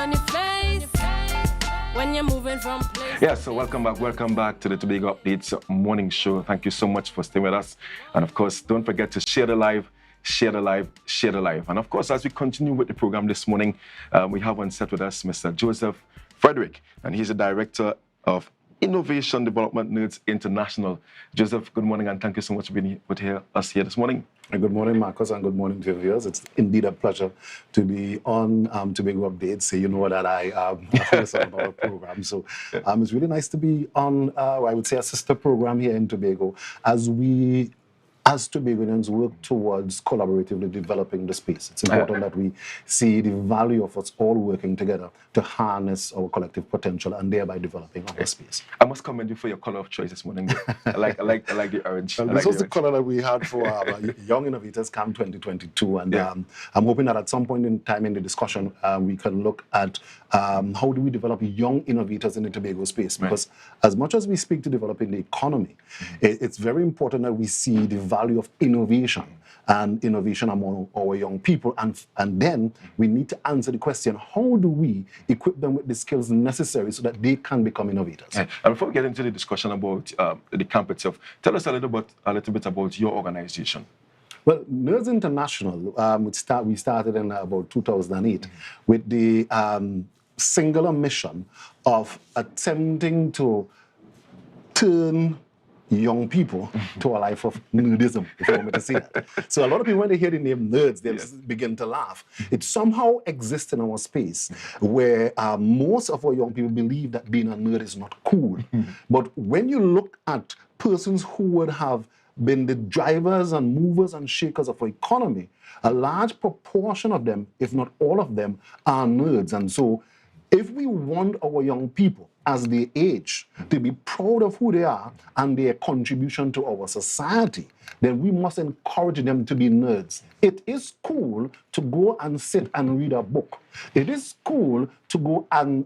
on your face when you're moving from place. Yeah, so welcome back to the Tobago Updates morning show. Thank you so much for staying with us. And of course, don't forget to share the live. And of course, as we continue with the program this morning, we have on set with us Mr. Joseph Frederick, and he's the director of Innovation Development Nerds International. Joseph, good morning, and thank you so much for being with us here this morning. Good morning, Marcus, and good morning to your viewers. It's indeed a pleasure to be on Tobago Updates. You know that I host our program, so it's really nice to be on, I would say, a sister program here in Tobago as Tobagonians work towards collaboratively developing the space. It's important that we see the value of us all working together to harness our collective potential and thereby developing our space. I must commend you for your color of choice this morning. I like the orange. Well, this was the color that we had for Young Innovators Camp 2022, and I'm hoping that at some point in time in the discussion we can look at how do we develop young innovators in the Tobago space, because as much as we speak to developing the economy, it's very important that we see the value of innovation and innovation among our young people, and then we need to answer the question, how do we equip them with the skills necessary so that they can become innovators? And before we get into the discussion about the camp itself, tell us a little bit about your organization. Well, Nerds International, we started in about 2008 with the singular mission of attempting to turn young people to a life of nerdism, if you want me to say that. So a lot of people, when they hear the name nerds, they begin to laugh. It somehow exists in our space where most of our young people believe that being a nerd is not cool. But when you look at persons who would have been the drivers and movers and shakers of our economy, a large proportion of them, if not all of them, are nerds. And so if we want our young people as they age to be proud of who they are and their contribution to our society, then we must encourage them to be nerds. It is cool to go and sit and read a book. It is cool to go and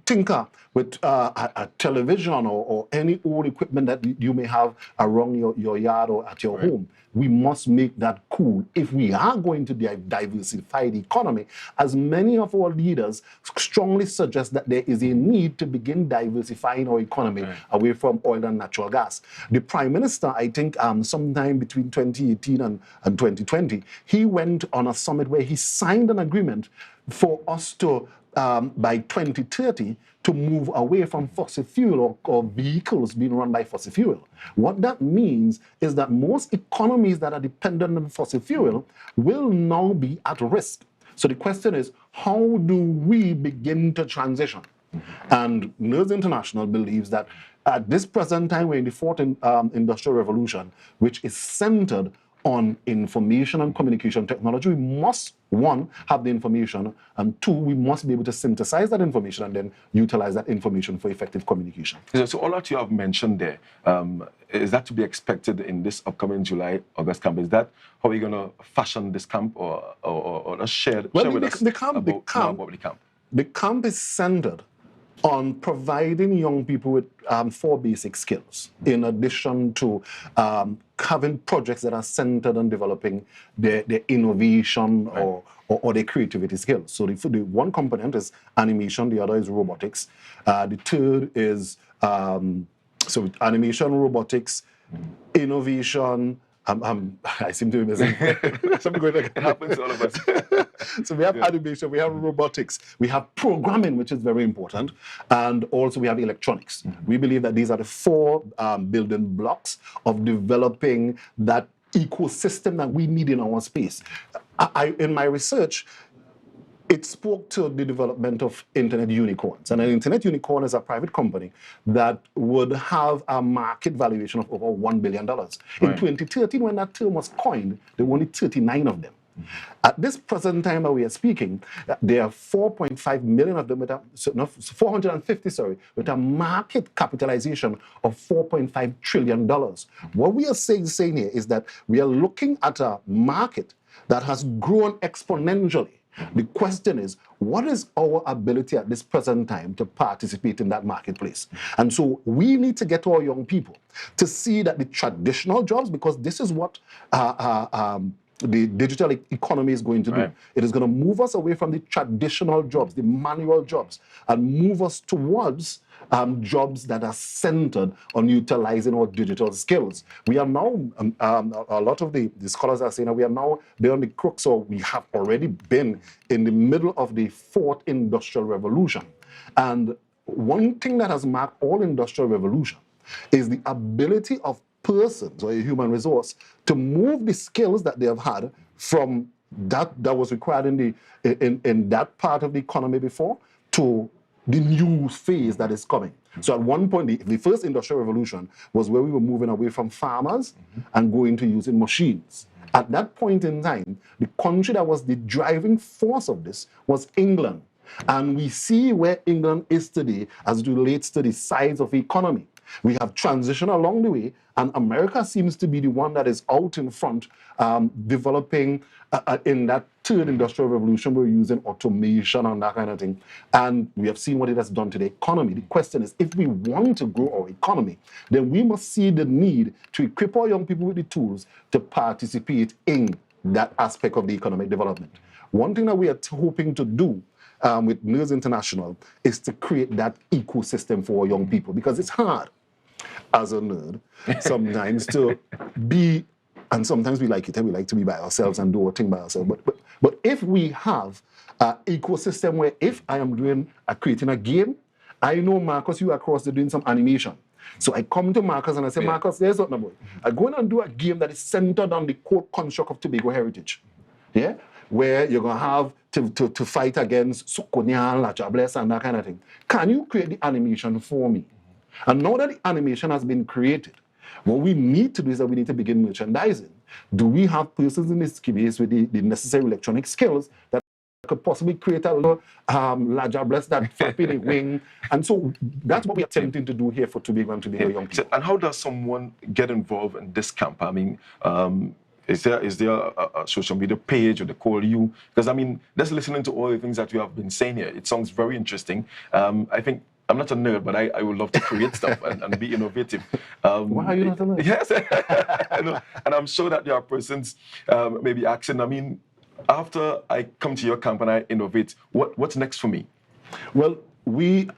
tinker with a television or any old equipment that you may have around your yard or at your home. We must make that cool if we are going to diversify the economy, as many of our leaders strongly suggest that there is a need to begin diversifying our economy away from oil and natural gas. The Prime Minister, I think sometime between 2018 and 2020, he went on a summit where he signed an agreement for us to, by 2030, to move away from fossil fuel or vehicles being run by fossil fuel. What that means is that most economies that are dependent on fossil fuel will now be at risk. So the question is, how do we begin to transition? And Nerds International believes that at this present time, we're in the fourth industrial revolution, which is centered on information and communication technology. We must, one, have the information, and two, we must be able to synthesize that information and then utilize that information for effective communication. So all that you have mentioned there, is that to be expected in this upcoming July-August camp? Is that how we're going to fashion this camp, or share with us about the camp? The camp is centered on providing young people with 4 basic skills, in addition to having projects that are centered on developing their innovation or their creativity skills. So the one component is animation, the other is robotics. The third is animation, robotics, innovation. I seem to be missing. It happens to all of us. So we have animation, we have robotics, we have programming, which is very important, and also we have electronics. We believe that these are the 4 building blocks of developing that ecosystem that we need in our space. In my research, it spoke to the development of internet unicorns. And an internet unicorn is a private company that would have a market valuation of over $1 billion. In 2013, when that term was coined, there were only 39 of them. At this present time that we are speaking, there are 4.5 million of them, 450, with a market capitalization of $4.5 trillion. What we are saying here is that we are looking at a market that has grown exponentially. The question is, what is our ability at this present time to participate in that marketplace? And so we need to get our young people to see that the traditional jobs, because this is what the digital economy is going to do. Right. It is going to move us away from the traditional jobs, the manual jobs, and move us towards jobs that are centered on utilizing our digital skills. We are now, a lot of the scholars are saying that we are now beyond the crux, or we have already been in the middle of the fourth industrial revolution. And one thing that has marked all industrial revolution is the ability of persons or a human resource to move the skills that they have had from that was required in that part of the economy before to the new phase that is coming. So at one point, the first industrial revolution was where we were moving away from farmers and going to using machines. At that point in time, the country that was the driving force of this was England. And we see where England is today as it relates to the size of the economy. We have transitioned along the way, and America seems to be the one that is out in front, developing in that third industrial revolution. We're using automation and that kind of thing. And we have seen what it has done to the economy. The question is, if we want to grow our economy, then we must see the need to equip our young people with the tools to participate in that aspect of the economic development. One thing that we are hoping to do with Nerds International is to create that ecosystem for our young people, because it's hard as a nerd sometimes to be, and sometimes we like it, and we like to be by ourselves and do our thing by ourselves. But if we have an ecosystem where if I am creating a game, I know, Marcus, you are across there doing some animation. So I come to Marcus and I say, Marcus, there's something about it. I go in and do a game that is centered on the core construct of Tobago heritage. Yeah? Where you're going to have to fight against Sokonian, Lajables, and that kind of thing. Can you create the animation for me? And now that the animation has been created, what we need to do is that we need to begin merchandising. Do we have persons in this space with the necessary electronic skills that could possibly create a little Lajables that flapping a wing? And so that's what we're attempting to do here for Tobago and Tobago young people. So, and how does someone get involved in this camp? I mean, is there a social media page, or they call you? Because I mean, just listening to all the things that you have been saying here, it sounds very interesting. I think I'm not a nerd, but I would love to create stuff and be innovative. Why are you not a nerd? Yes, I know. And I'm sure that there are persons maybe asking, I mean, after I come to your camp and I innovate, what's next for me? Well, we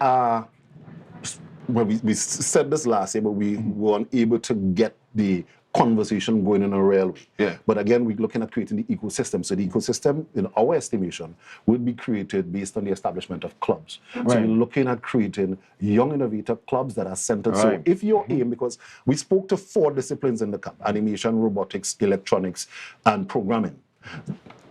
said this last year, but we weren't able to get the conversation going in a real way. Yeah. But again, we're looking at creating the ecosystem. So the ecosystem, in our estimation, would be created based on the establishment of clubs. Right. So we're looking at creating young innovator clubs that are centered. Right. So if your aim, because we spoke to 4 disciplines in the camp: animation, robotics, electronics, and programming.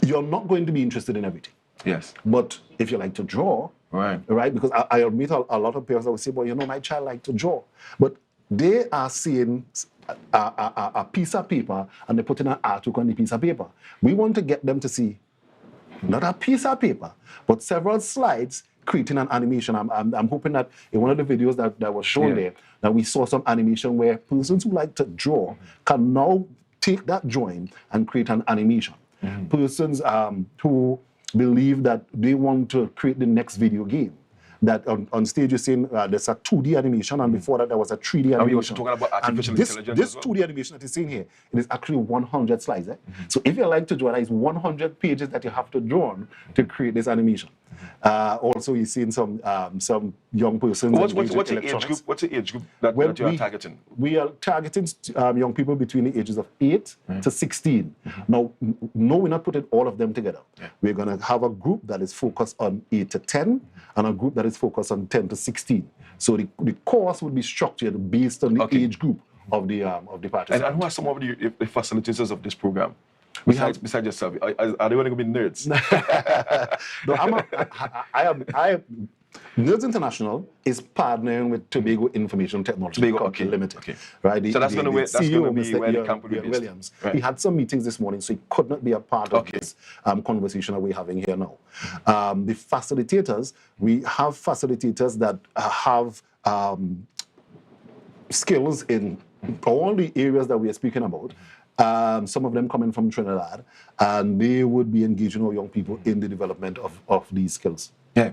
You're not going to be interested in everything. Yes. But if you like to draw, right? Because I meet a lot of parents that will say, well, you know, my child likes to draw. But they are seeing a piece of paper and they're putting an artwork on the piece of paper. We want to get them to see not a piece of paper, but several slides creating an animation. I'm hoping that in one of the videos that was shown there, that we saw some animation where persons who like to draw can now take that drawing and create an animation. Persons who believe that they want to create the next video game. That on stage you're saying there's a 2D animation, and before that there was a 3D animation. And we also talking about artificial intelligence. This 2D animation that you're seeing here, it is actually 100 slides. So if you like to draw, that is 100 pages that you have to draw on to create this animation. Also, you're seeing some young persons. What's the age group? What's the age group that you are targeting? We are targeting young people between the ages of 8 to 16. Now, no, we're not putting all of them together. We're going to have a group that is focused on 8 to 10, and a group that is focused on 10 to 16. So the course would be structured based on the age group of the participants. And who are some of the facilitators of this program? Besides yourself, are they going to be nerds? No, I am. Nerds International is partnering with Tobago Information Technology Company Limited. Okay. Right? So that's going to be where the camp will be based. Williams. Right. He had some meetings this morning, so he could not be a part of this conversation that we're having here now. The facilitators, we have facilitators that have skills in all the areas that we are speaking about. Some of them coming from Trinidad, and they would be engaging our young people in the development of these skills. Yeah,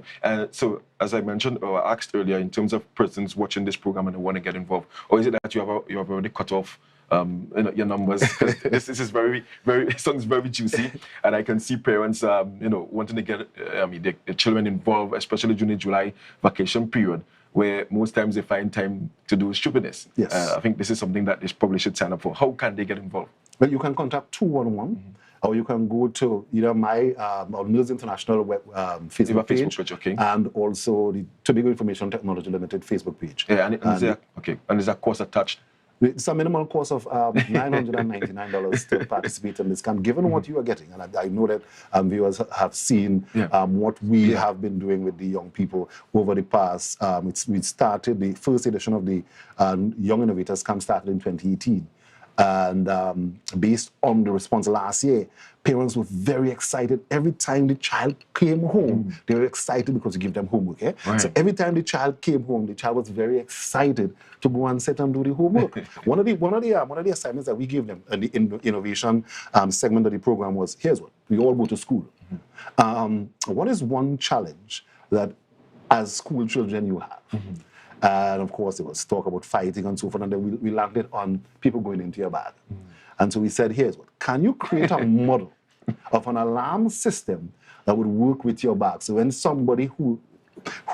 so as I mentioned or asked earlier, in terms of persons watching this program and they want to get involved, or is it that you have already cut off your numbers. 'Cause this is very, very, sounds very juicy, and I can see parents, wanting to get, their children involved, especially during the July vacation period, where most times they find time to do stupidness. Yes. I think this is something that they probably should sign up for. How can they get involved? Well, you can contact 211, or you can go to either my Nerds International Facebook page, okay. and also the Tobago Information Technology Limited Facebook page. Yeah, and there's a course attached. It's a minimal cost of $999 to participate in this camp, given what you are getting. And I know that viewers have seen what we have been doing with the young people over the past. We started the first edition of the Young Innovators Camp started in 2018. And based on the response last year, parents were very excited. Every time the child came home, they were excited because we give them homework. Eh? Right. So every time the child came home, the child was very excited to go and sit and do the homework. One of the assignments that we gave them in the innovation segment of the program was, here's what, we all go to school. What is one challenge that as school children you have? And of course, there was talk about fighting and so forth, and then we landed on people going into your bag. And so we said, here's what, can you create a model of an alarm system that would work with your bag? So when somebody who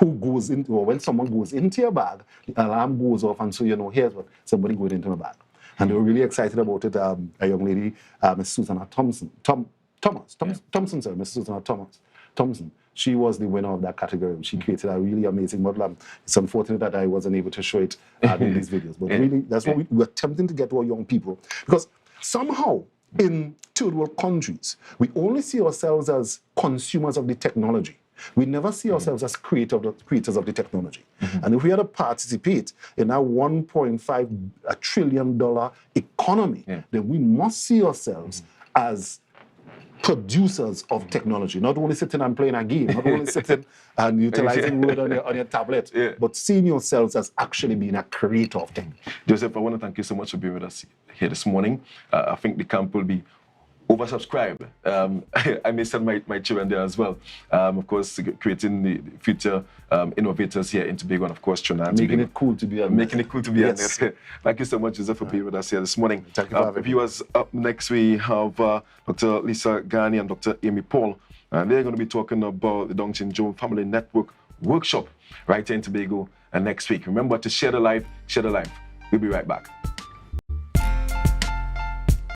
goes into, or when someone goes into your bag, the alarm goes off, and so you know, here's what, somebody going into my bag. And they were really excited about it. A young lady, Miss Susanna Thompson, Miss Susanna Thompson. She was the winner of that category. She created a really amazing model. It's unfortunate that I wasn't able to show it in these videos. But really, that's what we're attempting to get to our young people. Because somehow, in third world countries, we only see ourselves as consumers of the technology. We never see ourselves as creators of the technology. And if we are to participate in that $1.5 trillion economy, then we must see ourselves as producers of technology, not only sitting and playing a game, not only sitting and utilizing Word on your tablet, but seeing yourselves as actually being a creator of tech. Joseph, I want to thank you so much for being with us here this morning. I think the camp will be oversubscribed. I may send my children there as well. Of course, creating the future innovators here in Tobago, and of course, Trinidad. Making it cool to be on Making it cool to be on this. Thank you so much, Joseph, for being with us here this morning. Thank you for having me. Viewers, up next we have Dr. Lisa Ghani and Dr. Amy Paul, and they're going to be talking about the Dongchin Joe Family Network Workshop right here in Tobago next week. Remember to share the life, share the life. We'll be right back.